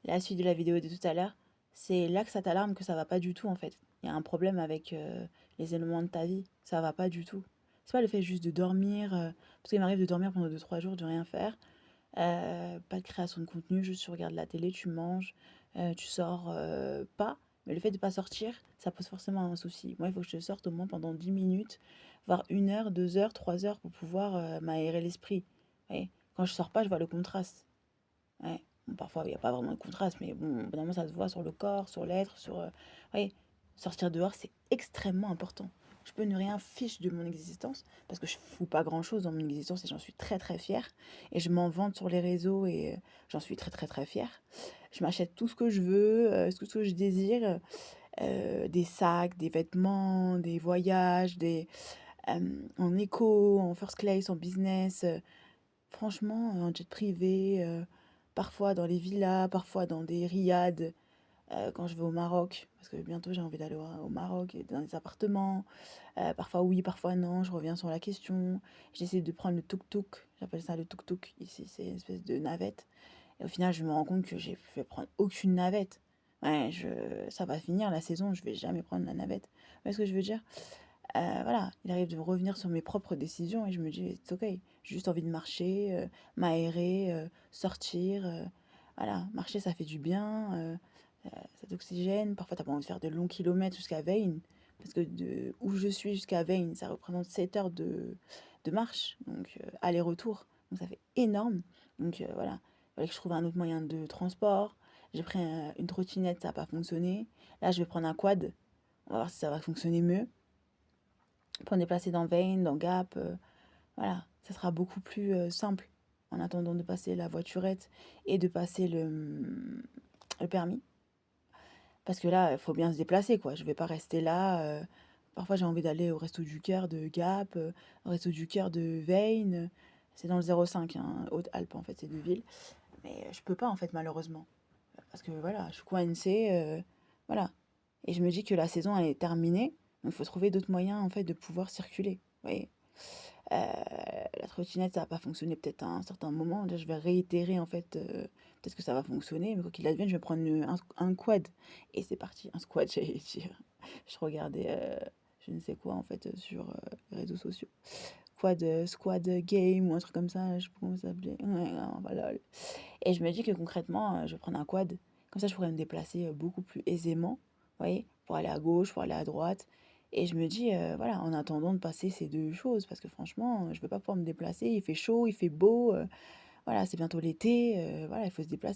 la suite de la vidéo de tout à l'heure, c'est là que ça t'alarme que ça va pas du tout en fait. Il y a un problème avec les éléments de ta vie, ça va pas du tout. C'est pas le fait juste de dormir, parce qu'il m'arrive de dormir pendant 2 3 jours, de rien faire, pas de création de contenu, juste tu regardes la télé, tu manges, tu sors pas. Mais le fait de pas sortir, ça pose forcément un souci. Moi, il faut que je sorte au moins pendant 10 minutes, voire 1 heure, 2 heures, 3 heures pour pouvoir m'aérer l'esprit. Ouais. Quand je sors pas, je vois le contraste. Ouais. Bon, parfois, il n'y a pas vraiment de contraste, mais bon, évidemment, ça se voit sur le corps, sur l'être, sur... ouais. Sortir dehors, c'est extrêmement important. Je peux ne rien fiche de mon existence, parce que je fous pas grand-chose dans mon existence et j'en suis très très fière. Et je m'en vante sur les réseaux et j'en suis très très très fière. Je m'achète tout ce que je veux, tout ce que je désire. Des sacs, des vêtements, des voyages, en éco, en first class, en business. Franchement, en jet privé, parfois dans les villas, parfois dans des riads, quand je vais au Maroc, parce que bientôt j'ai envie d'aller au Maroc et dans des appartements. Parfois oui, parfois non, je reviens sur la question. J'essaie de prendre le tuk-tuk, j'appelle ça le tuk-tuk, ici c'est une espèce de navette. Et au final, je me rends compte que j'ai fait prendre aucune navette. Ouais, ça va finir la saison, je vais jamais prendre la navette. Vous voyez ce que je veux dire? Voilà, il arrive de revenir sur mes propres décisions et je me dis: «It's OK». J'ai juste envie de marcher, m'aérer, sortir, voilà. Marcher, ça fait du bien, ça t'oxygène. Parfois, t'as pas envie de faire de longs kilomètres jusqu'à Veynes, parce que de où je suis jusqu'à Veynes, ça représente 7 heures de marche, donc aller-retour, donc ça fait énorme. Donc voilà, il fallait que je trouve un autre moyen de transport. J'ai pris une trottinette, ça a pas fonctionné. Là, je vais prendre un quad, on va voir si ça va fonctionner mieux pour me déplacer dans Veynes, dans Gap, voilà, ça sera beaucoup plus simple en attendant de passer la voiturette et de passer le permis. Parce que là, il faut bien se déplacer, quoi. Je vais pas rester là. Parfois, j'ai envie d'aller au Resto du Cœur de Gap, au Resto du Cœur de Veynes. C'est dans le 05, hein, Haute-Alpes, en fait, c'est deux villes. Mais je peux pas, en fait, malheureusement. Parce que voilà, je suis coincée, voilà. Et je me dis que la saison, elle est terminée. Donc, il faut trouver d'autres moyens, en fait, de pouvoir circuler. Vous voyez? La trottinette, ça va pas fonctionner peut-être à un certain moment. Là, je vais réitérer, en fait, peut-être que ça va fonctionner. Mais quoi qu'il advienne, je vais prendre un quad. Et c'est parti, un squat, j'allais dire. Je regardais, je ne sais quoi, en fait, sur les réseaux sociaux. Squad game ou un truc comme ça, je sais pas comment ça s'appelait. Ouais, non, voilà. Et je me dis que concrètement, je vais prendre un quad. Comme ça, je pourrais me déplacer beaucoup plus aisément, vous voyez, pour aller à gauche, pour aller à droite. Et je me dis, voilà, en attendant de passer ces deux choses, parce que franchement, je ne vais pas pouvoir me déplacer. Il fait chaud, il fait beau, voilà, c'est bientôt l'été, voilà, il faut se déplacer.